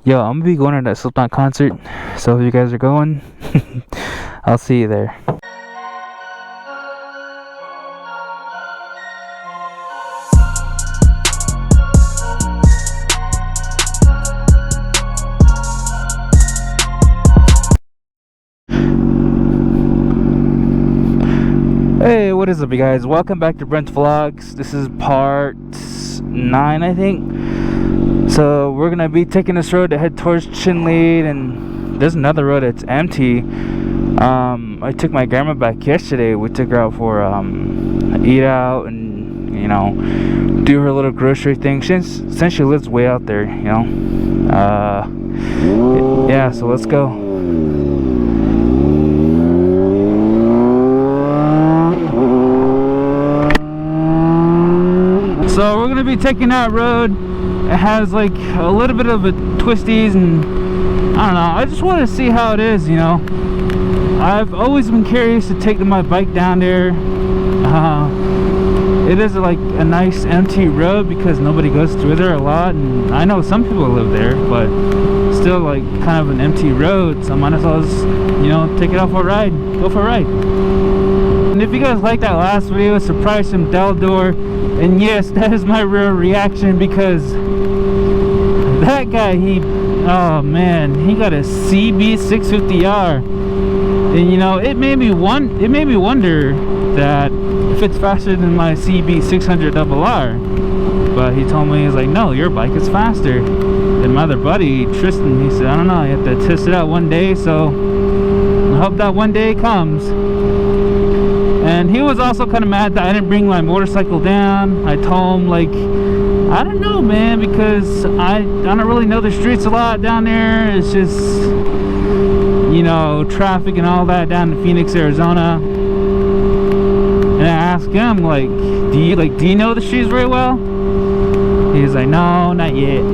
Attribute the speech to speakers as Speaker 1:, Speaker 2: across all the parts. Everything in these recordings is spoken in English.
Speaker 1: Yo, I'm gonna be going to that Slipknot concert, so if you guys are going, I'll see you there. Hey, what is up, you guys? Welcome back to Brent's Vlogs. This is part 9, I think. So we're gonna be taking this road to head towards Chinlead, and there's another road that's empty. I took my grandma back yesterday. We took her out for eat out and, you know, do her little grocery thing. Since she lives way out there, you know. Yeah, so let's go. So we're gonna be taking that road. It has like a little bit of a twisties, and I don't know, I just want to see how it is, you know. I've always been curious to take my bike down there. It is like a nice empty road because nobody goes through there a lot, and I know some people live there, but still like kind of an empty road, so I might as well just, you know, take it out for a ride, go for a ride. And if you guys liked that last video, surprise from Deldor. And yes, that is my real reaction, because that guy, oh man, he got a CB 650R, and you know, it made me wonder that if it's faster than my CB 600RR. But he told me, he's like, no, your bike is faster. And my other buddy Tristan, he said, I don't know, you have to test it out one day, so I hope that one day comes. And he was also kind of mad that I didn't bring my motorcycle down. I told him, like, I don't know, man, because I don't really know the streets a lot down there. It's just, you know, traffic and all that down in Phoenix, Arizona. And I asked him, like, do you know the streets very well? He's like, no, not yet.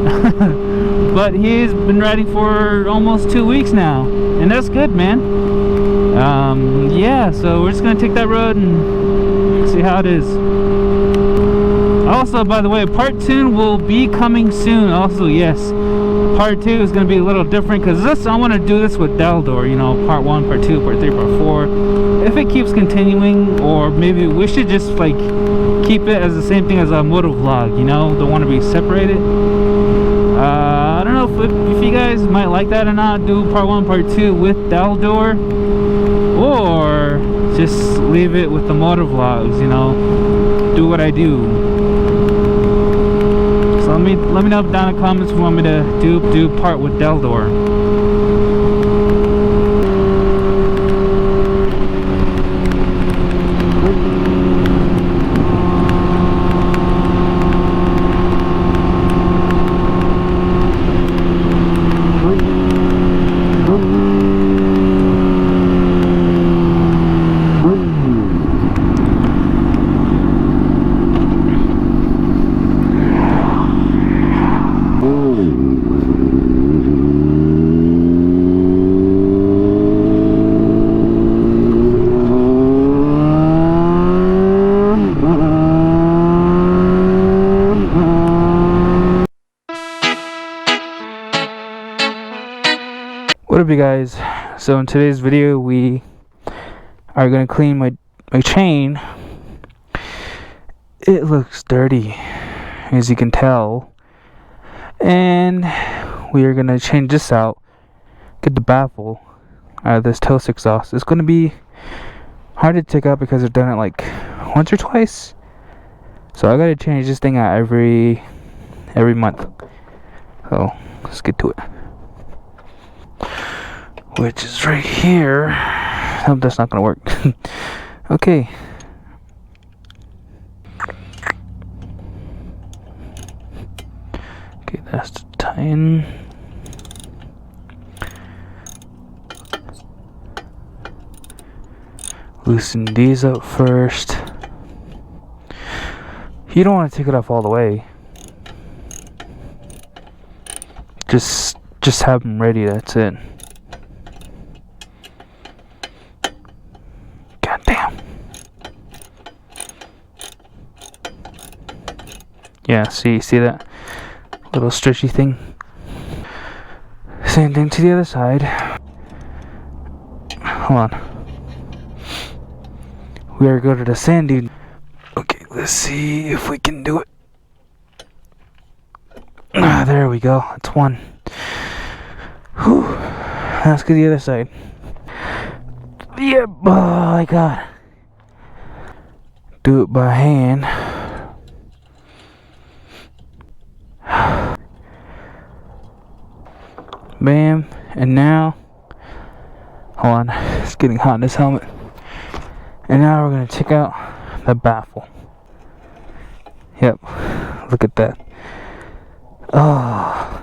Speaker 1: But he's been riding for almost 2 weeks now, and that's good, man. Yeah, so we're just gonna take that road and see how it is. Also, by the way, part 2 will be coming soon. Also, yes, part 2 is gonna be a little different, because I want to do this with Deldor, you know, part 1, part 2, part 3, part 4. If it keeps continuing, or maybe we should just like keep it as the same thing as a MOTOVLOG, you know, don't want to be separated. I don't know if you guys might like that or not, do part 1, part 2 with Deldor, or just leave it with the MOTOVLOGs, you know, do what I do. So let me know down in the comments if you want me to do part with Deldor. What up, you guys? So in today's video we are gonna clean my chain. It looks dirty, as you can tell, and we are gonna change this out, get the baffle out of this toast exhaust. It's gonna be hard to take out because I've done it like once or twice, so I gotta change this thing out every month. So let's get to it, which is right here. Oh, that's not gonna work. Okay. Okay, that's the tie-in. Loosen these up first. You don't want to take it off all the way. Just have them ready, that's it. God damn. Yeah, see that little stretchy thing? Same thing to the other side. Hold on. We gotta go to the sand dune. Okay, let's see if we can do it. Ah, there we go. That's one. Whew. Let's go to the other side. Yep. Oh my god. Do it by hand. Bam. And now, hold on. It's getting hot in this helmet. And now we're gonna check out the baffle. Yep. Look at that. Oh.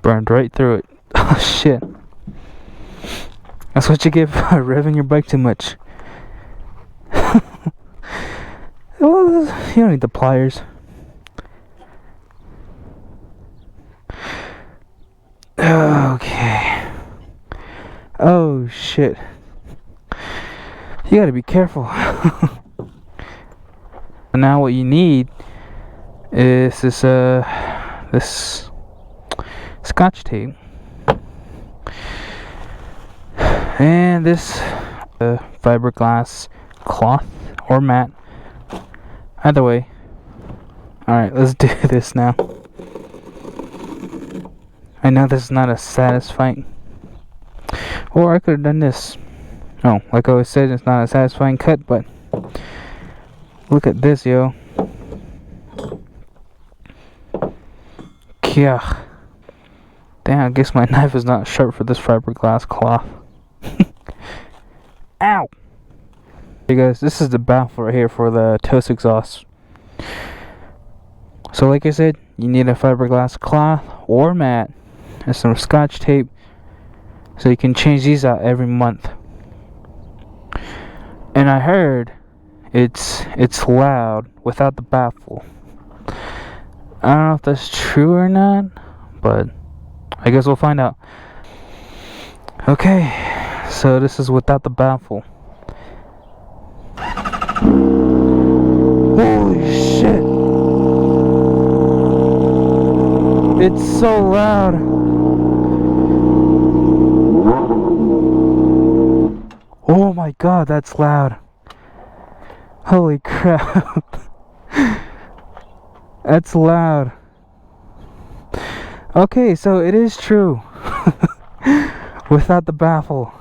Speaker 1: Burned right through it. Oh shit. That's what you get for revving your bike too much. Well, you don't need the pliers. Okay. Oh shit. You gotta be careful. Now what you need is this Scotch tape and this fiberglass cloth or mat. Either way. Alright, let's do this now. I know this is not a satisfying, or I could have done this. Oh, like I always said, it's not a satisfying cut, but look at this, yo. Yeah. Damn, I guess my knife is not sharp for this fiberglass cloth. Ow! Hey guys, this is the baffle right here for the toast exhaust. So like I said, you need a fiberglass cloth or mat and some Scotch tape, so you can change these out every month. And I heard it's loud without the baffle. I don't know if that's true or not, but I guess we'll find out. Okay, so this is without the baffle. Holy shit! It's so loud. Oh my god, that's loud. Holy crap. That's loud. Okay, so it is true. Without the baffle.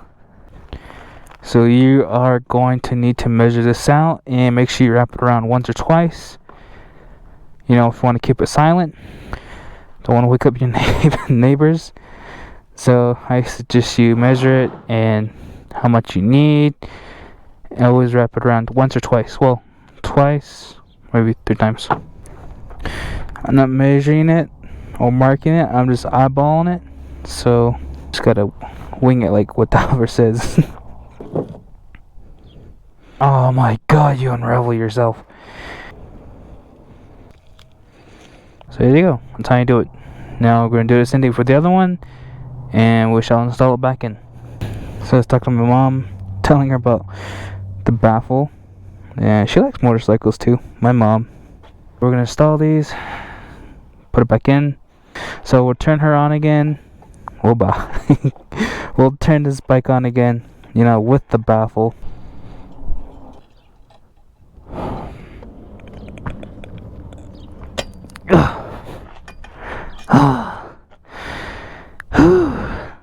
Speaker 1: So you are going to need to measure this out and make sure you wrap it around once or twice. You know, if you want to keep it silent. Don't want to wake up your neighbors. So I suggest you measure it and how much you need. And always wrap it around once or twice. Well, twice, maybe 3 times. I'm not measuring it or marking it. I'm just eyeballing it. So just gotta wing it like what the Oliver says. Oh my god, you unravel yourself. So there you go. That's how you do it. Now we're going to do the same thing for the other one, and we shall install it back in. So let's talk to my mom, telling her about the baffle. And she likes motorcycles too, my mom. We're going to install these, put it back in. So we'll turn her on again. We'll turn this bike on again, you know, with the baffle.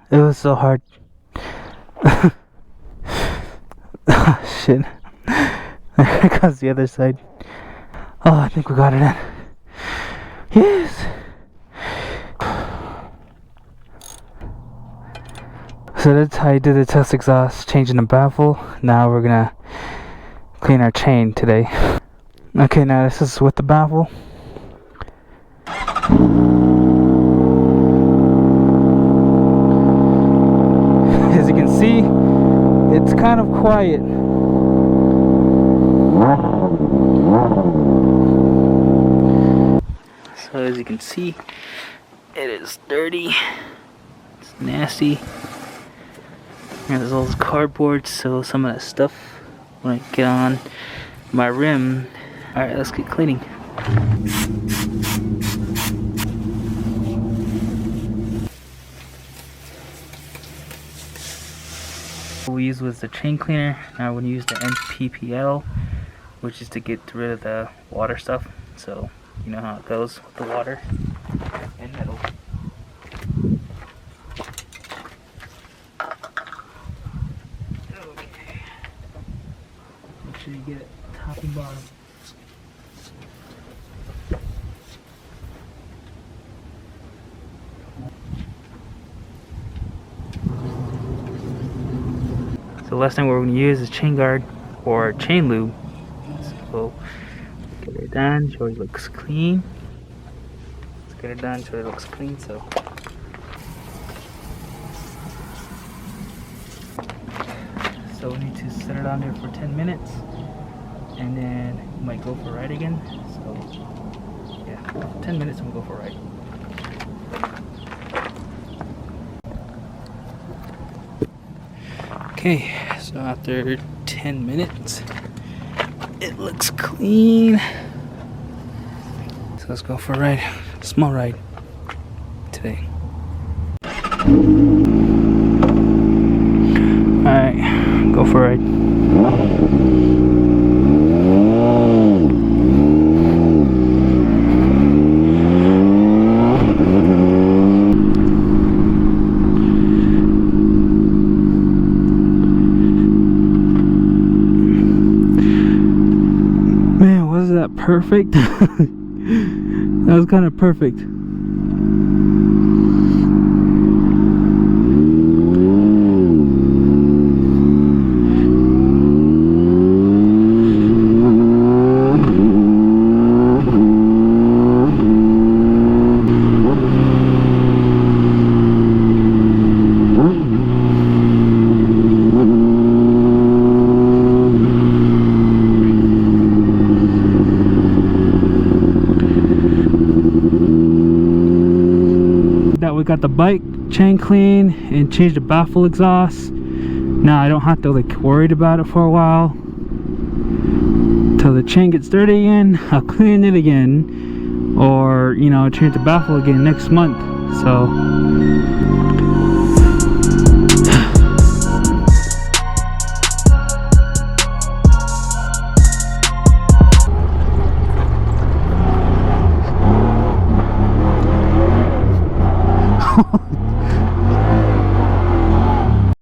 Speaker 1: It was so hard. Oh, shit. There goes the other side. Oh, I think we got it in. Yes. So that's how you do the test exhaust, changing the baffle. Now we're gonna clean our chain today. Okay, now this is with the baffle. As you can see, it's kind of quiet. So as you can see, it is dirty. It's nasty. And there's all this cardboard, so some of that stuff when I get on my rim. Alright, let's get cleaning. What we used was the chain cleaner. Now we're going to use the MPPL, which is to get rid of the water stuff. So you know how it goes with the water and metal. Okay. Make sure you get it top and bottom. So last thing we're going to use is chain guard or chain lube. So get it done, so it looks clean. Let's get it done so it looks clean. So we need to set it on there for 10 minutes and then we might go for a ride again. So yeah, 10 minutes and we'll go for a ride. Okay, so after 10 minutes, it looks clean. So let's go for a ride, small ride today. Alright, go for a ride. Perfect. That was kind of perfect. We got the bike chain clean and changed the baffle exhaust. Now I don't have to like worried about it for a while till the chain gets dirty again. I'll clean it again, or you know, change the baffle again next month. So